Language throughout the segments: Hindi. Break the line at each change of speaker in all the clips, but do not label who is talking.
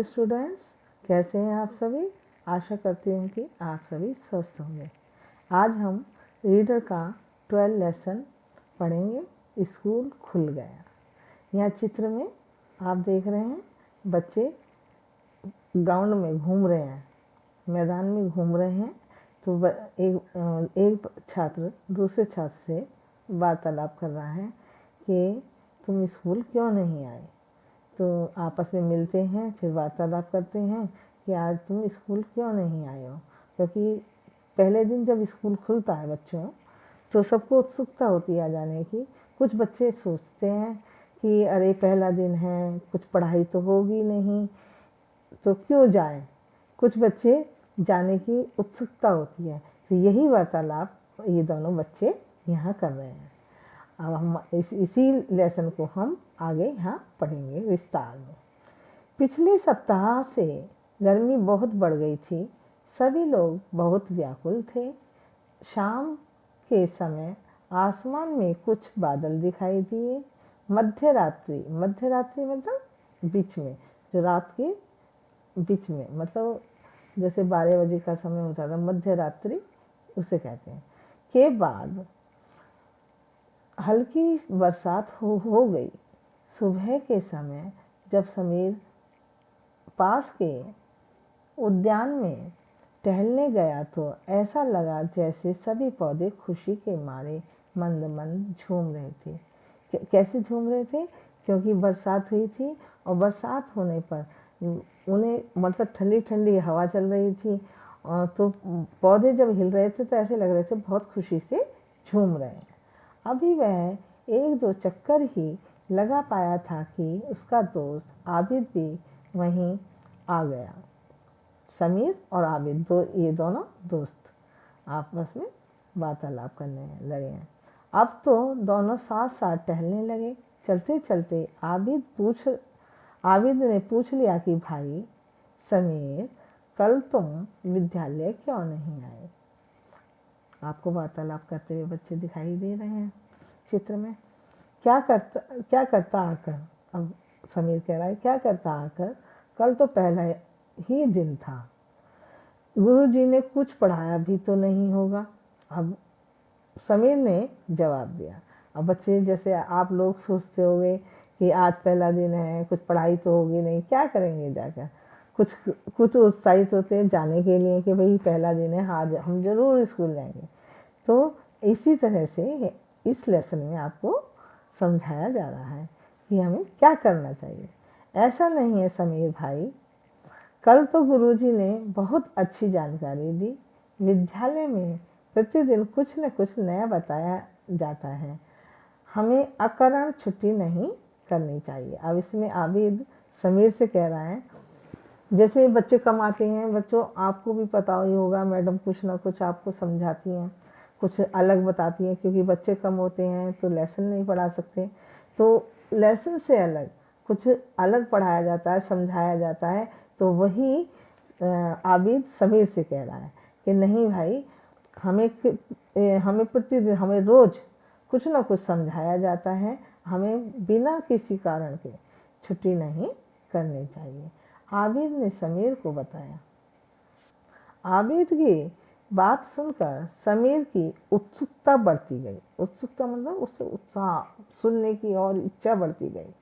हेलो स्टूडेंट्स, कैसे हैं आप सभी। आशा करती हूँ कि आप सभी स्वस्थ होंगे। आज हम रीडर का 12 लेसन पढ़ेंगे। स्कूल खुल गया। यहाँ चित्र में आप देख रहे हैं बच्चे ग्राउंड में घूम रहे हैं, मैदान में घूम रहे हैं। तो एक छात्र दूसरे छात्र से वार्तालाप कर रहा है कि तुम स्कूल क्यों नहीं आए। तो आपस में मिलते हैं, फिर वार्तालाप करते हैं कि आज तुम स्कूल क्यों नहीं आए हो। क्योंकि पहले दिन जब स्कूल खुलता है बच्चों, तो सबको उत्सुकता होती है आ जाने की। कुछ बच्चे सोचते हैं कि अरे पहला दिन है, कुछ पढ़ाई तो होगी नहीं, तो क्यों जाएं। कुछ बच्चे जाने की उत्सुकता होती है। तो यही वार्तालाप ये दोनों बच्चे यहाँ कर रहे हैं। अब हम इसी लेसन को हम आगे यहाँ पढ़ेंगे विस्तार में। पिछले सप्ताह से गर्मी बहुत बढ़ गई थी। सभी लोग बहुत व्याकुल थे। शाम के समय आसमान में कुछ बादल दिखाई दिए। मध्य रात्रि मतलब बीच में, जो रात के बीच में, मतलब जैसे 12 बजे का समय होता था, मध्य रात्रि उसे कहते हैं, के बाद हल्की बरसात हो गई। सुबह के समय जब समीर पास के उद्यान में टहलने गया तो ऐसा लगा जैसे सभी पौधे खुशी के मारे मंद मंद झूम रहे थे। कैसे झूम रहे थे? क्योंकि बरसात हुई थी और बरसात होने पर उन्हें मतलब ठंडी ठंडी हवा चल रही थी, और तो पौधे जब हिल रहे थे तो ऐसे लग रहे थे बहुत खुशी से झूम रहे हैं। अभी वह 1-2 चक्कर ही लगा पाया था कि उसका दोस्त आबिद भी वहीं आ गया। समीर और आबिद ये दोनों दोस्त आपस में वार्तालाप करने लगे हैं। अब तो दोनों साथ साथ टहलने लगे। चलते चलते आबिद ने पूछ लिया कि भाई समीर, कल तुम विद्यालय क्यों नहीं आए। आपको वार्तालाप करते हुए बच्चे दिखाई दे रहे हैं चित्र में। क्या करता आकर, अब समीर कह रहा है क्या करता आकर, कल तो पहला ही दिन था। गुरुजी ने कुछ पढ़ाया भी तो नहीं होगा। अब समीर ने जवाब दिया। अब बच्चे जैसे आप लोग सोचते होंगे कि आज पहला दिन है, कुछ पढ़ाई तो होगी नहीं, क्या करेंगे जाकर। कुछ उत्साहित होते हैं जाने के लिए कि भाई पहला दिन है, आज हम जरूर स्कूल जाएंगे। तो इसी तरह से इस लेसन में आपको समझाया जा रहा है कि हमें क्या करना चाहिए। ऐसा नहीं है समीर भाई, कल तो गुरुजी ने बहुत अच्छी जानकारी दी। विद्यालय में प्रतिदिन कुछ न कुछ नया बताया जाता है। हमें अकारण छुट्टी नहीं करनी चाहिए। अब इसमें आबिद समीर से कह रहा है, जैसे बच्चे कम आते हैं, बच्चों आपको भी पता ही होगा, मैडम कुछ ना कुछ आपको समझाती हैं, कुछ अलग बताती हैं, क्योंकि बच्चे कम होते हैं तो लेसन नहीं पढ़ा सकते। तो लेसन से अलग कुछ अलग पढ़ाया जाता है, समझाया जाता है। तो वही आबिद समीर से कह रहा है कि नहीं भाई, हमें प्रतिदिन, हमें रोज कुछ ना कुछ समझाया जाता है, हमें बिना किसी कारण के छुट्टी नहीं करनी चाहिए। आबिद ने समीर को बताया। आबिद की बात सुनकर समीर की उत्सुकता बढ़ती गई। उत्सुकता मतलब उससे उत्साह, सुनने की और इच्छा बढ़ती गई।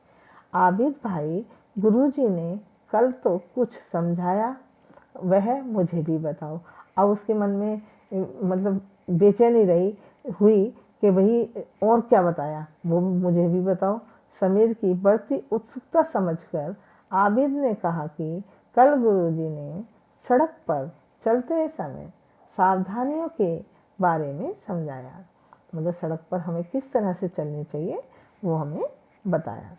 आबिद भाई, गुरुजी ने कल तो कुछ समझाया, वह मुझे भी बताओ। अब उसके मन में मतलब बेचैनी रही हुई कि भाई और क्या बताया, वो मुझे भी बताओ। समीर की बढ़ती उत्सुकता समझकर आबिद ने कहा कि कल गुरुजी ने सड़क पर चलते समय सावधानियों के बारे में समझाया। मतलब सड़क पर हमें किस तरह से चलनी चाहिए वो हमें बताया।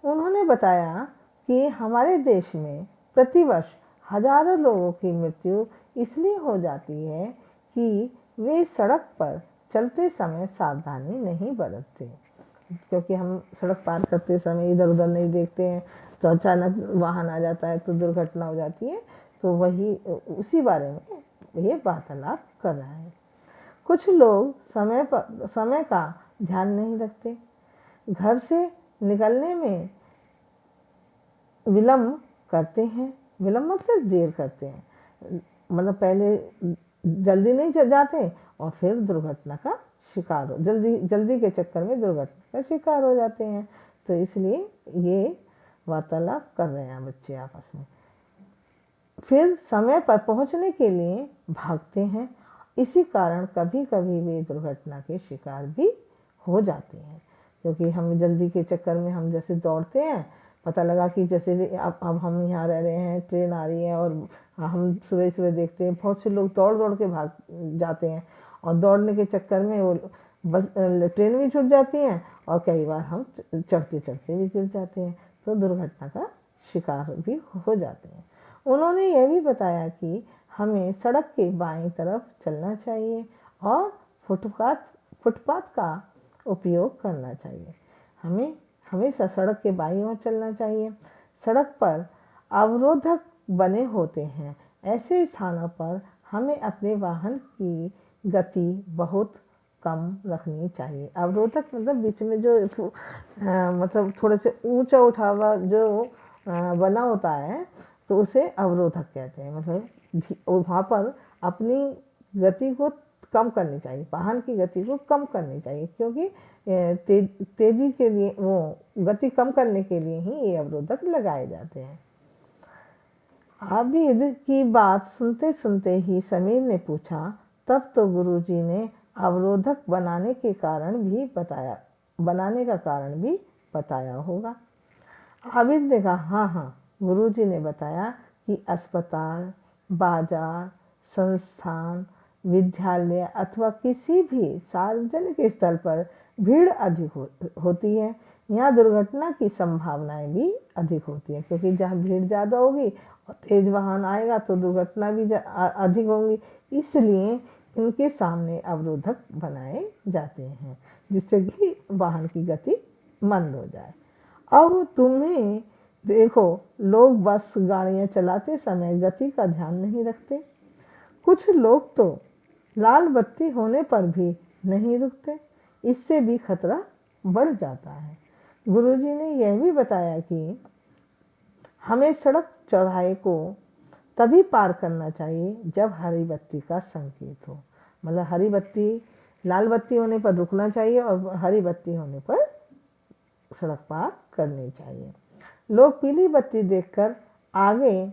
उन्होंने बताया कि हमारे देश में प्रतिवर्ष हजारों लोगों की मृत्यु इसलिए हो जाती है कि वे सड़क पर चलते समय सावधानी नहीं बरतते। क्योंकि हम सड़क पार करते समय इधर उधर नहीं देखते हैं, तो अचानक वाहन आ जाता है तो दुर्घटना हो जाती है। तो वही उसी बारे में ये वार्तालाप कर रहा है। कुछ लोग समय का ध्यान नहीं रखते, घर से निकलने में विलम्ब करते हैं, विलम्ब मतलब देर करते हैं, मतलब पहले जल्दी नहीं जाते और फिर दुर्घटना का शिकार हो, जल्दी के चक्कर में दुर्घटना का शिकार हो जाते हैं। तो इसलिए ये वार्तालाप कर रहे हैं बच्चे आपस में। फिर समय पर पहुंचने के लिए भागते हैं, इसी कारण कभी कभी वे दुर्घटना के शिकार भी हो जाते हैं। क्योंकि हम जल्दी के चक्कर में हम जैसे दौड़ते हैं, पता लगा कि जैसे अब हम यहाँ रह रहे हैं, ट्रेन आ रही है और हम सुबह सुबह देखते हैं बहुत से लोग दौड़ दौड़ के भाग जाते हैं और दौड़ने के चक्कर में वो बस ट्रेन भी छूट जाती है और कई बार हम चढ़ते चढ़ते भी गिर जाते हैं, तो दुर्घटना का शिकार भी हो जाते हैं। उन्होंने यह भी बताया कि हमें सड़क के बाईं तरफ चलना चाहिए और फुटपाथ का उपयोग करना चाहिए। हमें हमेशा सड़क के बाईं ओर चलना चाहिए। सड़क पर अवरोधक बने होते हैं, ऐसे स्थानों पर हमें अपने वाहन की गति बहुत कम रखनी चाहिए। अवरोधक मतलब बीच में जो मतलब थोड़े से ऊंचा उठावा जो बना होता है, तो उसे अवरोधक कहते हैं। मतलब वहाँ पर अपनी गति को कम करनी चाहिए, वाहन की गति को कम करनी चाहिए, क्योंकि तेजी के लिए वो गति कम करने के लिए ही ये अवरोधक लगाए जाते हैं। आबिद की बात सुनते सुनते ही समीर ने पूछा, तब तो गुरुजी ने अवरोधक बनाने का कारण भी बताया होगा। आबिद ने कहा, हाँ हाँ, गुरुजी ने बताया कि अस्पताल, बाजार, संस्थान, विद्यालय अथवा किसी भी सार्वजनिक स्थल पर भीड़ अधिक होती है। यहाँ दुर्घटना की संभावनाएं भी अधिक होती है, क्योंकि जहाँ भीड़ ज़्यादा होगी और तेज वाहन आएगा तो दुर्घटना भी अधिक होंगी। इसलिए इनके सामने अवरोधक बनाए जाते हैं, जिससे कि वाहन की गति मंद हो जाए। अब तुम्हें देखो, लोग बस गाड़ियां चलाते समय गति का ध्यान नहीं रखते। कुछ लोग तो लाल बत्ती होने पर भी नहीं रुकते, इससे भी खतरा बढ़ जाता है। गुरुजी ने यह भी बताया कि हमें सड़क चौराहे को तभी पार करना चाहिए जब हरी बत्ती का संकेत हो। मतलब लाल बत्ती होने पर रुकना चाहिए और हरी बत्ती होने पर सड़क पार करनी चाहिए। लोग पीली बत्ती देखकर आगे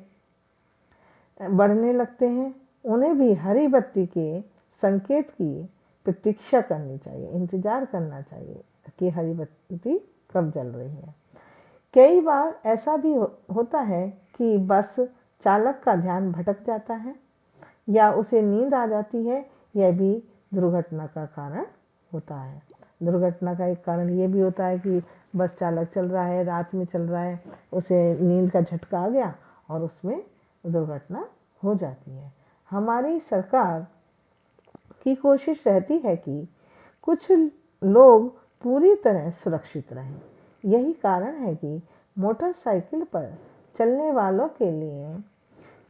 बढ़ने लगते हैं, उन्हें भी हरी बत्ती के संकेत की प्रतीक्षा करनी चाहिए, इंतजार करना चाहिए कि हरी बत्ती कब जल रही है। कई बार ऐसा भी होता है कि बस चालक का ध्यान भटक जाता है या उसे नींद आ जाती है, यह भी दुर्घटना का कारण होता है। दुर्घटना का एक कारण ये भी होता है कि बस चालक चल रहा है, रात में चल रहा है, उसे नींद का झटका आ गया और उसमें दुर्घटना हो जाती है। हमारी सरकार की कोशिश रहती है कि कुछ लोग पूरी तरह सुरक्षित रहें। यही कारण है कि मोटरसाइकिल पर चलने वालों के लिए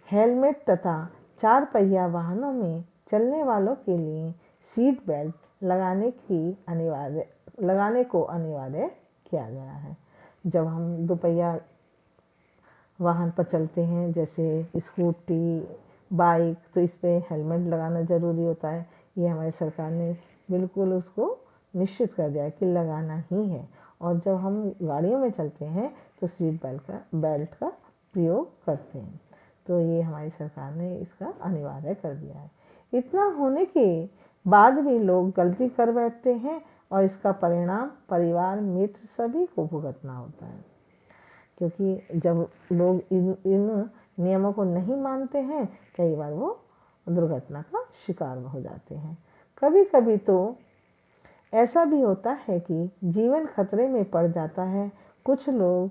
हेलमेट तथा 4 पहिया वाहनों में चलने वालों के लिए सीट बेल्ट लगाने को अनिवार्य किया गया है। जब हम 2 पहिया वाहन पर चलते हैं, जैसे स्कूटी, बाइक, तो इस पर हेलमेट लगाना ज़रूरी होता है। ये हमारी सरकार ने बिल्कुल उसको निश्चित कर दिया है कि लगाना ही है। और जब हम गाड़ियों में चलते हैं तो सीट बेल्ट का प्रयोग करते हैं। तो ये हमारी सरकार ने इसका अनिवार्य कर दिया है। इतना होने के बाद भी लोग गलती कर बैठते हैं और इसका परिणाम परिवार, मित्र सभी को भुगतना होता है। क्योंकि जब लोग इन नियमों को नहीं मानते हैं, कई बार वो दुर्घटना का शिकार हो जाते हैं। कभी कभी तो ऐसा भी होता है कि जीवन खतरे में पड़ जाता है। कुछ लोग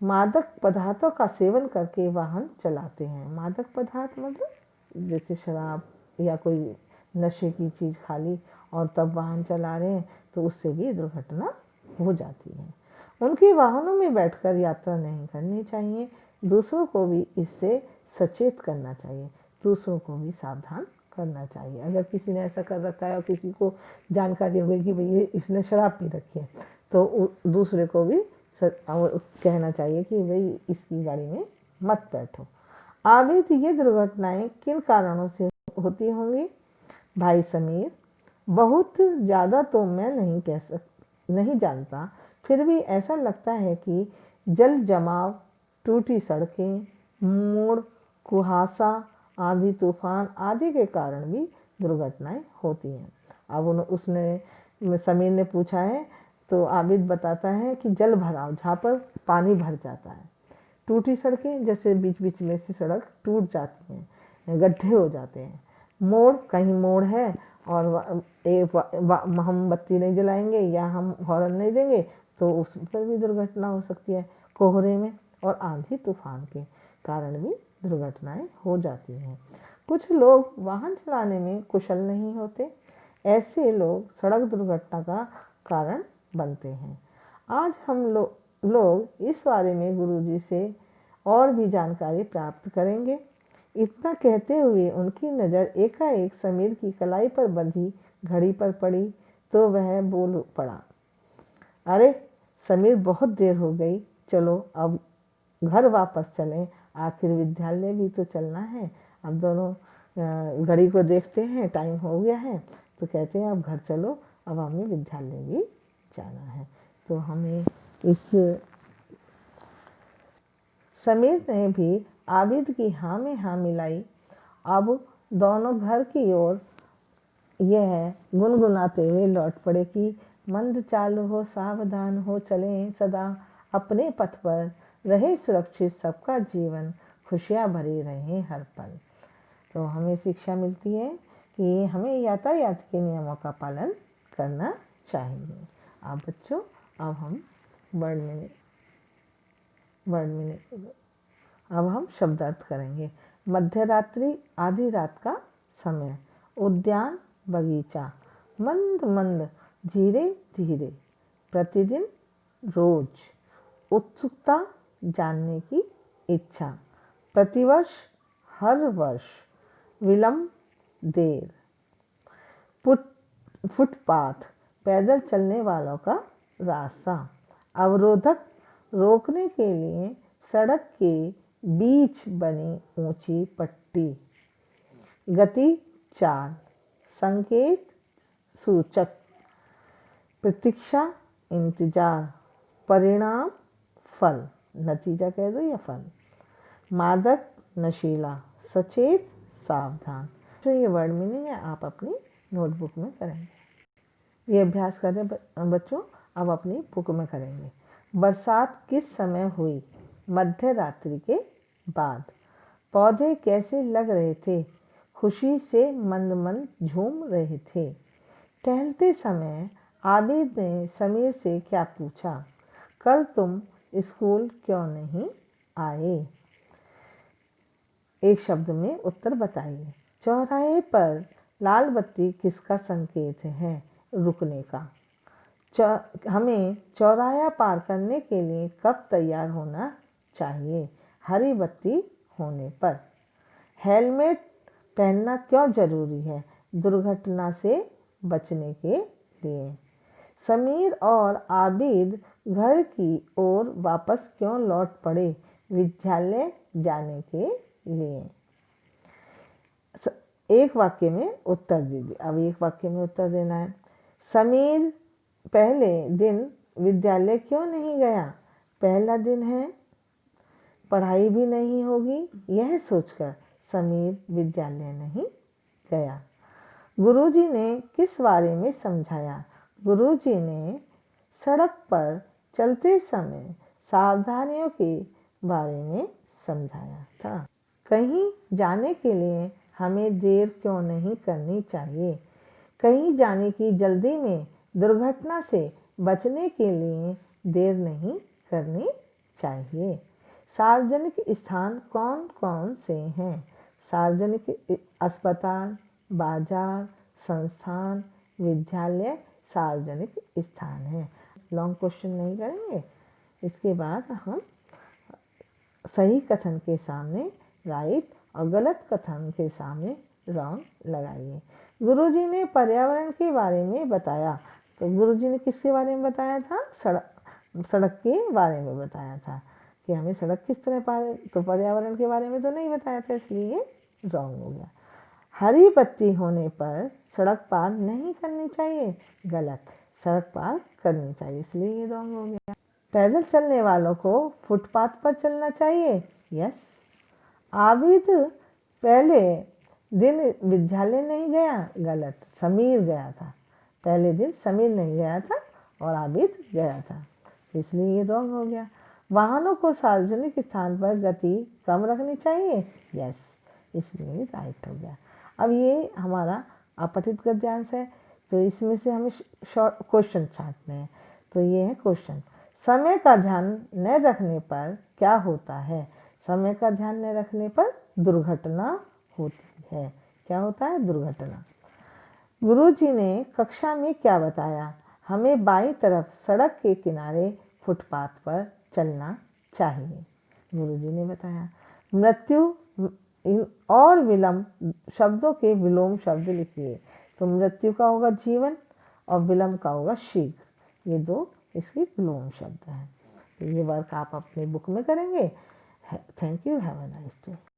मादक पदार्थों का सेवन करके वाहन चलाते हैं। मादक पदार्थ मतलब जैसे शराब या कोई नशे की चीज़ खा ली और तब वाहन चला रहे हैं, तो उससे भी दुर्घटना हो जाती है। उनके वाहनों में बैठकर यात्रा नहीं करनी चाहिए। दूसरों को भी इससे सचेत करना चाहिए, दूसरों को भी सावधान करना चाहिए। अगर किसी ने ऐसा कर रखा है और किसी को जानकारी हो गई कि भाई इसने शराब पी रखी है, तो दूसरे को भी कहना चाहिए कि भाई इसकी गाड़ी में मत बैठो। आबिद, ये दुर्घटनाएं किन कारणों से होती होंगी? भाई समीर, बहुत ज़्यादा तो मैं नहीं जानता, फिर भी ऐसा लगता है कि जल जमाव, टूटी सड़कें, मोड़, कुहासा, आंधी तूफान आदि के कारण भी दुर्घटनाएं होती हैं। अब उसने समीर ने पूछा है तो आबिद बताता है कि जल भराव, जहाँ पर पानी भर जाता है, टूटी सड़कें, जैसे बीच बीच में से सड़क टूट जाती हैं, गड्ढे हो जाते हैं, मोड़, कहीं मोड़ है और हम बत्ती नहीं जलाएंगे या हम हॉर्न नहीं देंगे तो उस पर भी दुर्घटना हो सकती है। कोहरे में और आंधी तूफान के कारण भी दुर्घटनाएं हो जाती हैं। कुछ लोग वाहन चलाने में कुशल नहीं होते, ऐसे लोग सड़क दुर्घटना का कारण बनते हैं। आज हम लोग इस बारे में गुरुजी से और भी जानकारी प्राप्त करेंगे। इतना कहते हुए उनकी नज़र एकाएक समीर की कलाई पर बंधी घड़ी पर पड़ी तो वह बोल पड़ा, अरे समीर, बहुत देर हो गई, चलो अब घर वापस चलें, आखिर विद्यालय भी तो चलना है। अब दोनों घड़ी को देखते हैं, टाइम हो गया है, तो कहते हैं अब घर चलो, अब हमें विद्यालय भी जाना है। तो हमें समीर ने भी आबिद की हाँ में हाँ मिलाई। अब दोनों घर की ओर यह गुनगुनाते हुए लौट पड़े कि मंद चाल हो, सावधान हो, चलें सदा अपने पथ पर, रहे सुरक्षित सबका जीवन, खुशियाँ भरी रहे हर पल। तो हमें शिक्षा मिलती है कि हमें यातायात के नियमों का पालन करना चाहिए। अब बच्चों, अब हम अब हम शब्दार्थ करेंगे। मध्य रात्रि, आधी रात का समय, उद्यान, बगीचा, मंद मंद, धीरे धीरे, प्रतिदिन, रोज, उत्सुकता, जानने की इच्छा, प्रतिवर्ष, हर वर्ष, विलंब, देर, फुटपाथ, पैदल चलने वालों का रास्ता, अवरोधक, रोकने के लिए सड़क के बीच बनी ऊंची पट्टी, गति, चाल, संकेत, सूचक, प्रतीक्षा, इंतजार, परिणाम, फल, नतीजा कह दो या फल, मादक, नशीला, सचेत, सावधान। जो ये वर्ड मीनिंग है आप अपनी नोटबुक में करेंगे। ये अभ्यास करें बच्चों, अब अपनी बुक में करेंगे। बरसात किस समय हुई? मध्य रात्रि के बाद। पौधे कैसे लग रहे थे? खुशी से मंद मंद झूम रहे थे। टहलते समय आबिद ने समीर से क्या पूछा? कल तुम स्कूल क्यों नहीं आए? एक शब्द में उत्तर बताइए। चौराहे पर लाल बत्ती किसका संकेत है? रुकने का। हमें चौराहा पार करने के लिए कब तैयार होना चाहिए? हरी बत्ती होने पर। हेलमेट पहनना क्यों जरूरी है? दुर्घटना से बचने के लिए। समीर और आबिद घर की ओर वापस क्यों लौट पड़े? विद्यालय जाने के लिए। एक वाक्य में उत्तर दीजिए। अब एक वाक्य में उत्तर देना है। समीर पहले दिन विद्यालय क्यों नहीं गया? पहला दिन है, पढ़ाई भी नहीं होगी, यह सोचकर समीर विद्यालय नहीं गया। गुरुजी ने किस बारे में समझाया? गुरुजी ने सड़क पर चलते समय सावधानियों के बारे में समझाया था। कहीं जाने के लिए हमें देर क्यों नहीं करनी चाहिए? कहीं जाने की जल्दी में दुर्घटना से बचने के लिए देर नहीं करनी चाहिए। सार्वजनिक स्थान कौन कौन से हैं? सार्वजनिक अस्पताल, बाजार, संस्थान, विद्यालय सार्वजनिक स्थान है। लॉन्ग क्वेश्चन नहीं करेंगे। इसके बाद हम सही कथन के सामने राइट और गलत कथन के सामने रॉन्ग लगाइए। गुरुजी ने पर्यावरण के बारे में बताया। तो गुरुजी ने किसके बारे में बताया था? सड़क के बारे में बताया था। कि हमें सड़क किस तरह पार, तो पर्यावरण के बारे में तो नहीं बताया था, इसलिए ये रॉन्ग हो गया। हरी बत्ती होने पर सड़क पार नहीं करनी चाहिए, गलत, सड़क पार करनी चाहिए, इसलिए ये रॉन्ग हो गया। पैदल चलने वालों को फुटपाथ पर चलना चाहिए, यस। आबिद पहले दिन विद्यालय नहीं गया, गलत, समीर गया था, पहले दिन समीर नहीं गया था और आबिद गया था, इसलिए ये रॉन्ग हो गया। वाहनों को सार्वजनिक स्थान पर गति कम रखनी चाहिए, यस, इसलिए राइट हो गया। अब ये हमारा अपठित गद्यांश है, तो इसमें से हमें शॉर्ट क्वेश्चन छांटने हैं। तो ये है क्वेश्चन, समय का ध्यान न रखने पर क्या होता है? समय का ध्यान न रखने पर दुर्घटना होती है। क्या होता है? दुर्घटना। गुरुजी ने कक्षा में क्या बताया? हमें बाईं तरफ सड़क के किनारे फुटपाथ पर चलना चाहिए, गुरुजी ने बताया। मृत्यु और विलंब शब्दों के विलोम शब्द लिखिए। तो मृत्यु का होगा जीवन और विलंब का होगा शीघ्र, ये दो इसके विलोम शब्द हैं। तो ये वर्क आप अपनी बुक में करेंगे। Thank you, have a nice day.